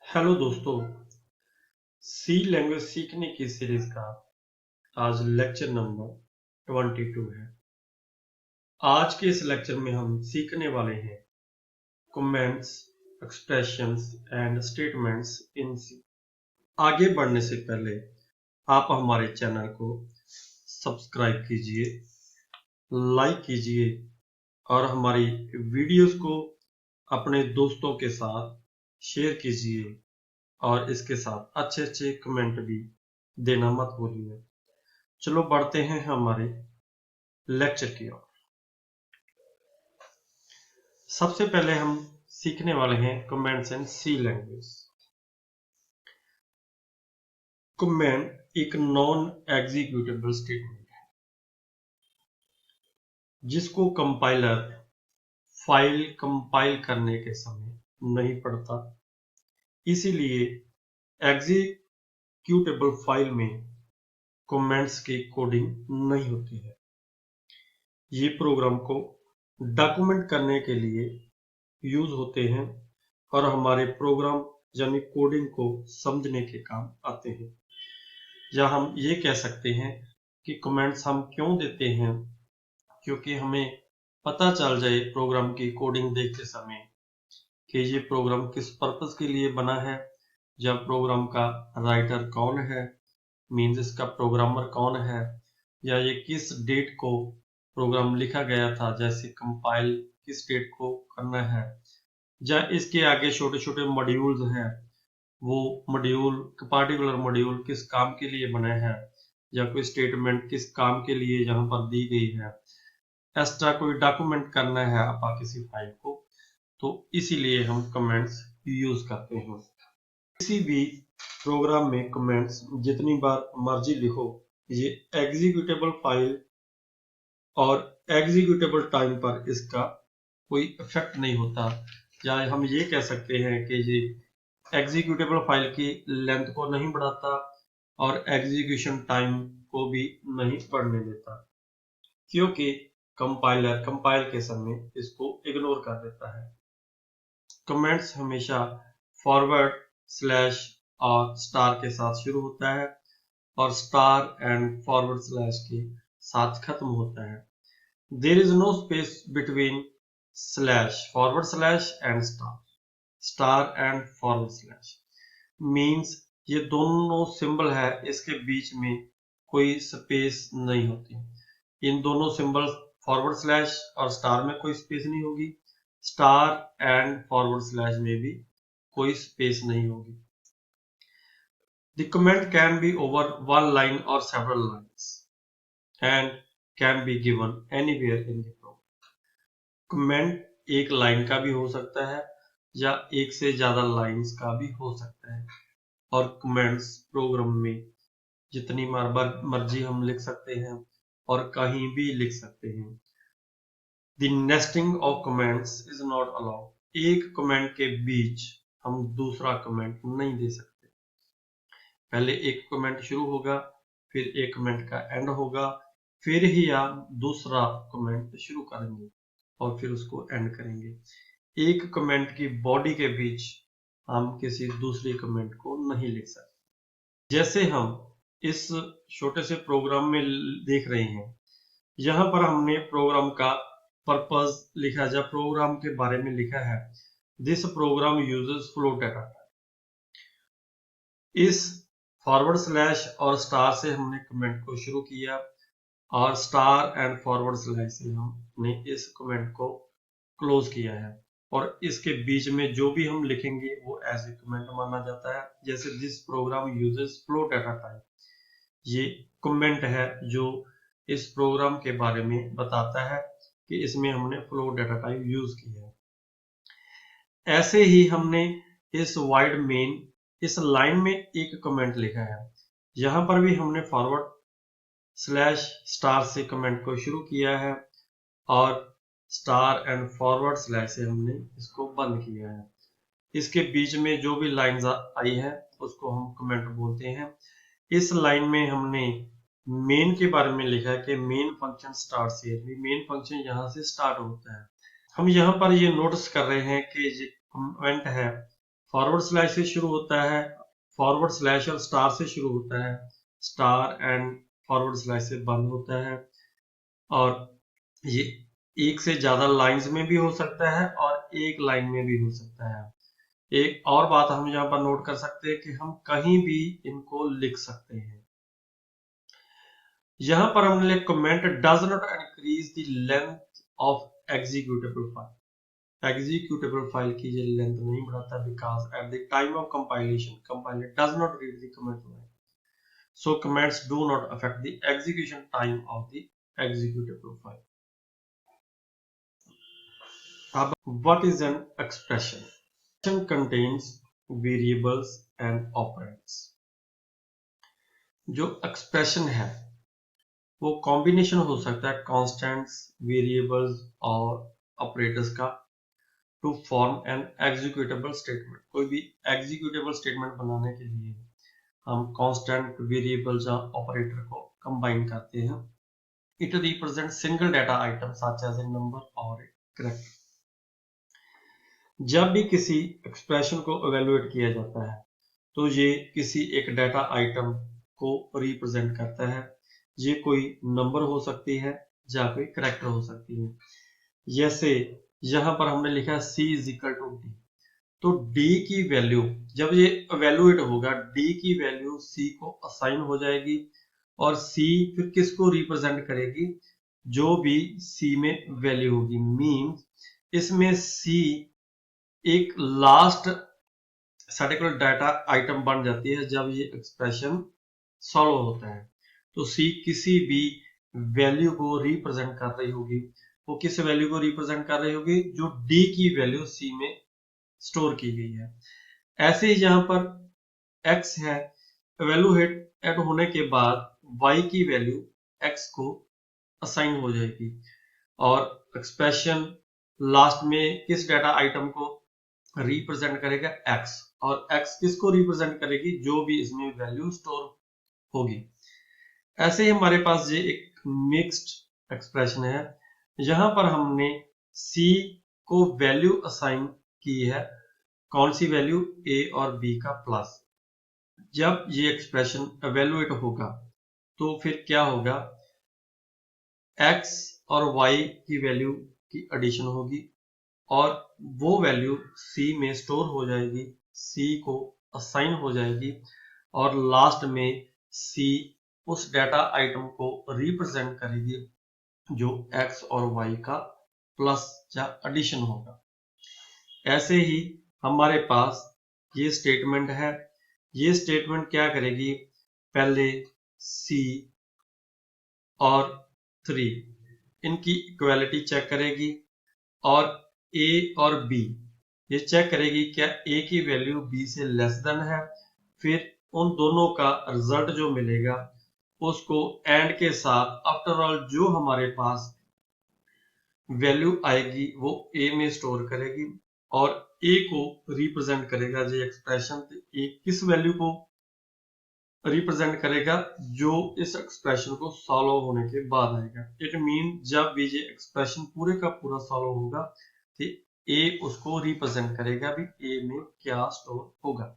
Hello दोस्तों, सी language सीखने की सीरीज का आज लेक्चर नंबर 22 है। आज के इस लेक्चर में हम सीखने वाले हैं comments, expressions and statements in C. आगे बढ़ने से पहले आप हमारे चैनल को सब्सक्राइब कीजिए, लाइक कीजिए और हमारी वीडियोस को अपने दोस्तों के साथ शेयर कीजिए और इसके साथ अच्छे अच्छे कमेंट भी देना मत भूलिए। चलो बढ़ते हैं हमारे लेक्चर की ओर। सबसे पहले हम सीखने वाले हैं comments in C language. Comment एक नॉन एग्जीक्यूटेबल स्टेटमेंट है जिसको कंपाइलर फाइल कंपाइल करने के समय नहीं पढ़ता, इसीलिए एग्जीक्यूटेबल फाइल में कमेंट्स की कोडिंग नहीं होती है। ये प्रोग्राम को डॉक्यूमेंट करने के लिए यूज होते हैं और हमारे प्रोग्राम यानी कोडिंग को समझने के काम आते हैं। या हम ये कह सकते हैं कि कमेंट्स हम क्यों देते हैं, क्योंकि हमें पता चल जाए प्रोग्राम की कोडिंग देखते समय कि ये प्रोग्राम किस पर्पस के लिए बना है, या प्रोग्राम का राइटर कौन है, मीन्स इसका प्रोग्रामर कौन है, या ये किस डेट को प्रोग्राम लिखा गया था, जैसे कंपाइल किस डेट को करना है, या इसके आगे छोटे छोटे मॉड्यूल्स हैं, वो मॉड्यूल पार्टिकुलर मॉड्यूल किस काम के लिए बने हैं, या कोई स्टेटमेंट किस काम के लिए यहाँ पर दी गई है, एक्स्ट्रा कोई डॉक्यूमेंट करना है आपा किसी फाइल को, तो इसीलिए हम कमेंट्स यूज करते हैं। किसी भी प्रोग्राम में कमेंट्स जितनी बार मर्जी लिखो, ये एग्जीक्यूटेबल फाइल और एग्जीक्यूटेबल टाइम पर इसका कोई इफेक्ट नहीं होता। या हम ये कह सकते हैं कि ये एग्जीक्यूटेबल फाइल की लेंथ को नहीं बढ़ाता और एग्जीक्यूशन टाइम को भी नहीं बढ़ने देता, क्योंकि कंपाइलर कंपाइल के समय इसको इग्नोर कर देता है। कमेंट्स हमेशा फॉरवर्ड स्लैश और स्टार के साथ शुरू होता है और स्टार एंड फॉरवर्ड स्लैश के साथ खत्म होता है। There is no space between slash forward slash and star and forward slash means ये दोनों सिंबल है, इसके बीच में कोई स्पेस नहीं होती। इन दोनों सिंबल फॉरवर्ड स्लैश और स्टार में कोई स्पेस नहीं होगी, स्टार एंड फॉरवर्ड स्लैश में भी कोई स्पेस नहीं होगी। The comment can be over one line or several lines and can be given anywhere in the program. Comment एक लाइन का भी हो सकता है या एक से ज्यादा लाइंस का भी हो सकता है, और कमेंट्स प्रोग्राम में जितनी मर्जी हम लिख सकते हैं और कहीं भी लिख सकते हैं। The nesting of comments is not allowed. एक कमेंट के बीच हम दूसरा कमेंट नहीं दे सकते। पहले एक कमेंट शुरू होगा, फिर एक कमेंट का एंड होगा, फिर ही आप दूसरा कमेंट शुरू करेंगे और फिर उसको एंड करेंगे। एक कमेंट की बॉडी के बीच हम किसी दूसरी कमेंट को नहीं लिख सकते। जैसे हम इस छोटे से प्रोग्राम में देख रहे हैं, यहाँ पर हमने प्रोग्राम का पर्पस लिखा है, जब प्रोग्राम के बारे में लिखा है this program uses float data. इस फॉरवर्ड स्लैश और स्टार से हमने कमेंट को शुरू किया और स्टार एंड फॉरवर्ड स्लैश से हमने इस कमेंट को क्लोज किया है, और इसके बीच में जो भी हम लिखेंगे वो एज ए कमेंट माना जाता है। जैसे this program uses float data type, ये कमेंट है जो इस प्रोग्राम के बारे में बताता है कि इसमें हमने फ्लोट डाटा टाइप यूज किया है। ऐसे ही हमने इस वाइड मेन इस लाइन में एक कमेंट लिखा है, यहां पर भी हमने फॉरवर्ड स्लैश स्टार से कमेंट को शुरू किया है और स्टार एंड फॉरवर्ड स्लैश से हमने इसको बंद किया है। इसके बीच में जो भी लाइन आई है उसको हम कमेंट बोलते हैं। इस लाइन में हमने मेन के बारे में लिखा है कि मेन फंक्शन स्टार्ट से, मेन फंक्शन यहाँ से स्टार्ट होता है। हम यहाँ पर ये नोटिस कर रहे हैं कि ये कमेंट है फॉरवर्ड स्लैश से शुरू होता है, फॉरवर्ड स्लैश और स्टार से शुरू होता है, स्टार एंड फॉरवर्ड स्लैश से बंद होता है। और ये एक से ज्यादा लाइंस में भी हो सकता है और एक लाइन में भी हो सकता है। एक और बात हम यहाँ पर नोट कर सकते हैं कि हम कहीं भी इनको लिख सकते हैं। यहां पर हमने comment does not increase the length of executable file. Executable file की ये लेंथ नहीं बढ़ाता because at the time of compilation compiler does not read the comment line, so comments do not affect the execution time of the executable file. अब what is an expression? Expression contains variables and operands. जो expression है वो combination हो सकता है constants, variables और operators का to form an executable statement. कोई भी एग्जीक्यूटेबल स्टेटमेंट बनाने के लिए हम कांस्टेंट, वेरिएबल्स और ऑपरेटर को कंबाइन करते हैं। It represents single data item such as a number or a character. जब भी किसी एक्सप्रेशन को इवेलुएट किया जाता है तो ये किसी एक डाटा आइटम को रिप्रेजेंट करता है। ये कोई नंबर हो सकती है या कोई कैरेक्टर हो सकती है। जैसे यहां पर हमने लिखा है c is equal to D, तो d की वैल्यू जब ये इवेलुएट होगा d की वैल्यू c को असाइन हो जाएगी और c फिर किसको रिप्रेजेंट करेगी, जो भी c में वैल्यू होगी। मींस इसमें c एक लास्ट साढ़े को डाटा आइटम बन जाती है जब ये एक्सप्रेशन सॉल्व होता है। तो c किसी भी वैल्यू को रिप्रेजेंट कर रही होगी। वो किस वैल्यू को रिप्रेजेंट कर रही होगी, जो d की वैल्यू c में स्टोर की गई है। ऐसे ही यहाँ पर x है, इवेलुएट होने के बाद y की वैल्यू x को असाइन हो जाएगी और एक्सप्रेशन लास्ट में किस डाटा आइटम को रिप्रेजेंट करेगा, x, और x किसको रिप्रेजेंट करेगी, जो भी इसमें वैल्यू स्टोर होगी। ऐसे ही हमारे पास ये एक मिक्स्ड एक्सप्रेशन है। यहां पर हमने c को वैल्यू असाइन की है, कौन सी वैल्यू, a और b का प्लस। जब ये एक्सप्रेशन इवेलुएट होगा तो फिर क्या होगा, x और y की वैल्यू की एडिशन होगी और वो वैल्यू c में स्टोर हो जाएगी, c को असाइन हो जाएगी और लास्ट में c उस डाटा आइटम को रिप्रेजेंट करेगी जो x और y का प्लस या एडिशन होगा। ऐसे ही हमारे पास ये स्टेटमेंट है। ये स्टेटमेंट क्या करेगी, पहले c और 3 इनकी इक्वालिटी चेक करेगी और a और b ये चेक करेगी क्या a की वैल्यू b से लेस देन है। फिर उन दोनों का रिजल्ट जो मिलेगा उसको एंड के साथ आफ्टर ऑल जो हमारे पास वैल्यू आएगी वो a में स्टोर करेगी और a को रिप्रेजेंट करेगा। जो एक्सप्रेशन a किस वैल्यू को रिप्रेजेंट करेगा, जो इस एक्सप्रेशन को सॉल्व होने के बाद आएगा। इट मीन जब भी ये एक्सप्रेशन पूरे का पूरा सॉल्व होगा तो a उसको रिप्रेजेंट करेगा भी a में क्या स्टोर होगा।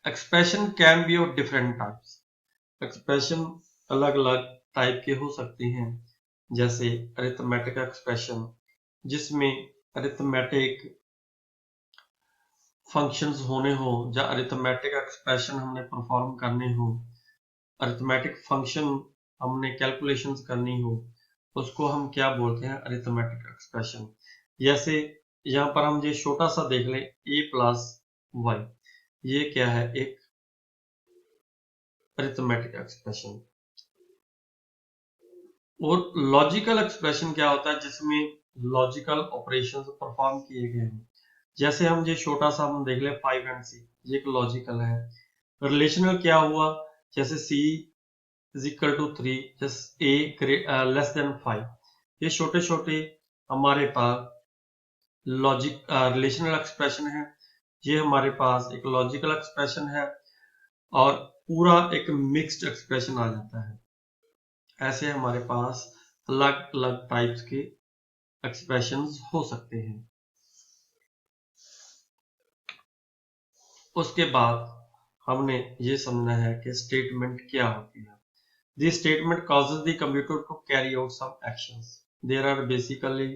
Expression can be of different types. Expression अलग अलग टाइप के हो सकते हैं, जैसे अरिथमेटिक एक्सप्रेशन जिसमें अरिथमेटिक फंक्शंस होने हो या अरिथमेटिक एक्सप्रेशन हमने परफॉर्म करने हो, अरिथमेटिक फंक्शन हमने कैलकुलेशंस करनी हो, उसको हम क्या बोलते हैं, अरिथमेटिक एक्सप्रेशन। जैसे यहाँ पर हम ये छोटा सा देख लें a प्लस वाई, ये क्या है, एक अरिथमेटिक एक्सप्रेशन। और लॉजिकल एक्सप्रेशन क्या होता है, जिसमें लॉजिकल ऑपरेशंस परफॉर्म किए गए हैं। जैसे हम ये छोटा सा हम देख ले 5 एंड c, ये एक लॉजिकल है। रिलेशनल क्या हुआ, जैसे c is equal to 3 just a less than 5। ये छोटे छोटे हमारे पास लॉजिक रिलेशनल एक्सप्रेशन है। ये हमारे पास एक लॉजिकल एक्सप्रेशन है और पूरा एक मिक्स्ड एक्सप्रेशन आ जाता है। ऐसे हमारे पास अलग अलग टाइप्स के एक्सप्रेशंस हो सकते हैं। उसके बाद हमने ये समझना है कि स्टेटमेंट क्या होती है। The statement causes the computer to carry out some actions. There are basically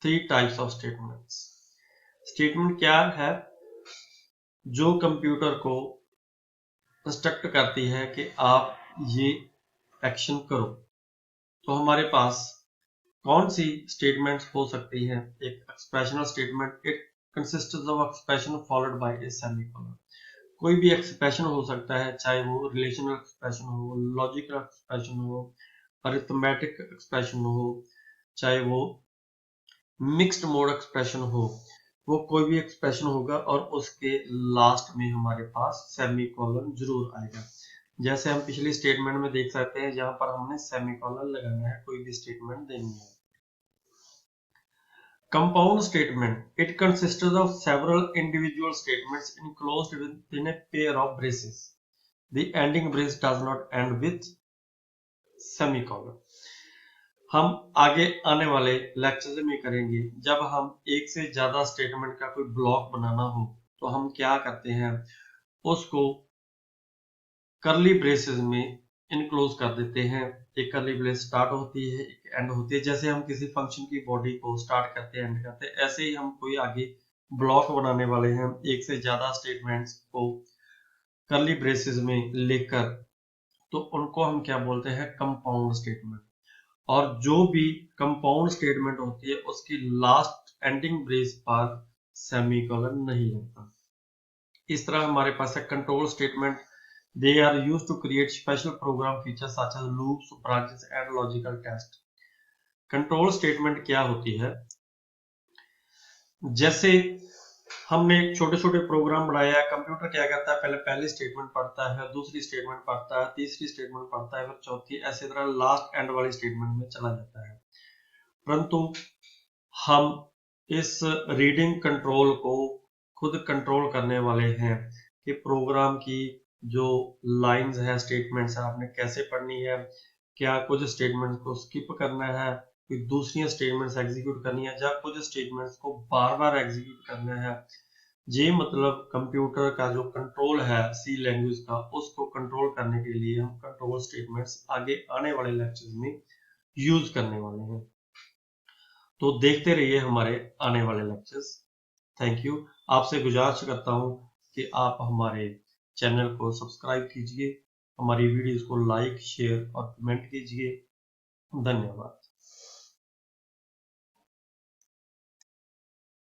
3 types of statements. Statement क्या है? जो कंप्यूटर को इंस्ट्रक्ट करती है कि आप ये एक्शन करो। तो हमारे पास कौन सी स्टेटमेंट्स हो सकती हैं? एक expressional statement, it consists of expression followed by A semicolon. कोई भी एक्सप्रेशन हो सकता है, चाहे वो रिलेशनल एक्सप्रेशन हो, लॉजिकल एक्सप्रेशन हो, अरिथमेटिक एक्सप्रेशन हो, चाहे वो मिक्स्ड मोड एक्सप्रेशन हो, वो कोई भी एक्सप्रेशन होगा और उसके लास्ट में हमारे पास सेमीकोलन जरूर आएगा। जैसे हम पिछली स्टेटमेंट में देख सकते हैं, जहां पर हमने सेमीकोलन लगाना है कोई भी स्टेटमेंट देनी है। Compound statement. It consists of several individual statements enclosed within a pair of braces. The ending brace does not end with semicolon. हम आगे आने वाले लेक्चर में करेंगे, जब हम एक से ज्यादा स्टेटमेंट का कोई ब्लॉक बनाना हो तो हम क्या करते हैं, उसको करली ब्रेसेस में इनक्लोज कर देते हैं। एक करली ब्रेस स्टार्ट होती है, एक एंड होती है। जैसे हम किसी फंक्शन की बॉडी को स्टार्ट करते हैं, एंड करते हैं, ऐसे ही हम कोई आगे ब्लॉक बनाने वाले हैं एक से ज्यादा स्टेटमेंट्स को करली ब्रेसेस में लेकर, तो उनको हम क्या बोलते हैं? Compound statement. और जो भी कंपाउंड स्टेटमेंट होती है उसकी लास्ट एंडिंग ब्रेस पर सेमीकोलन नहीं लगता। इस तरह हमारे पास है control statement. They are used to create special program features such as loops, branches and logical test. Control statement क्या होती है? जैसे हमने छोटे छोटे प्रोग्राम बनाया, कंप्यूटर क्या करता है, पहले स्टेटमेंट पढ़ता है, दूसरी स्टेटमेंट पढ़ता है, तीसरी स्टेटमेंट पढ़ता है, फिर चौथी, ऐसे तरह लास्ट एंड वाली स्टेटमेंट में चला जाता है। परंतु हम इस रीडिंग कंट्रोल को खुद कंट्रोल करने वाले हैं कि प्रोग्राम की जो लाइंस है, स्टेटमेंट्स है, आपने कैसे पढ़नी है, क्या कुछ स्टेटमेंट्स को स्किप करना है, कोई दूसरी स्टेटमेंट्स एग्जीक्यूट करनी है, या कुछ स्टेटमेंट्स को बार बार एग्जीक्यूट करना है। ये मतलब कंप्यूटर का जो कंट्रोल है सी लैंग्वेज का, उसको कंट्रोल करने के लिए हम कंट्रोल स्टेटमेंट्स आगे आने वाले लेक्चर्स में यूज करने वाले हैं। तो देखते रहिए हमारे आने वाले लेक्चर्स। Thank you. आपसे गुजारिश करता हूं कि आप हमारे चैनल को सब्सक्राइब कीजिए, हमारी वीडियोस को लाइक, शेयर और कमेंट कीजिए। धन्यवाद।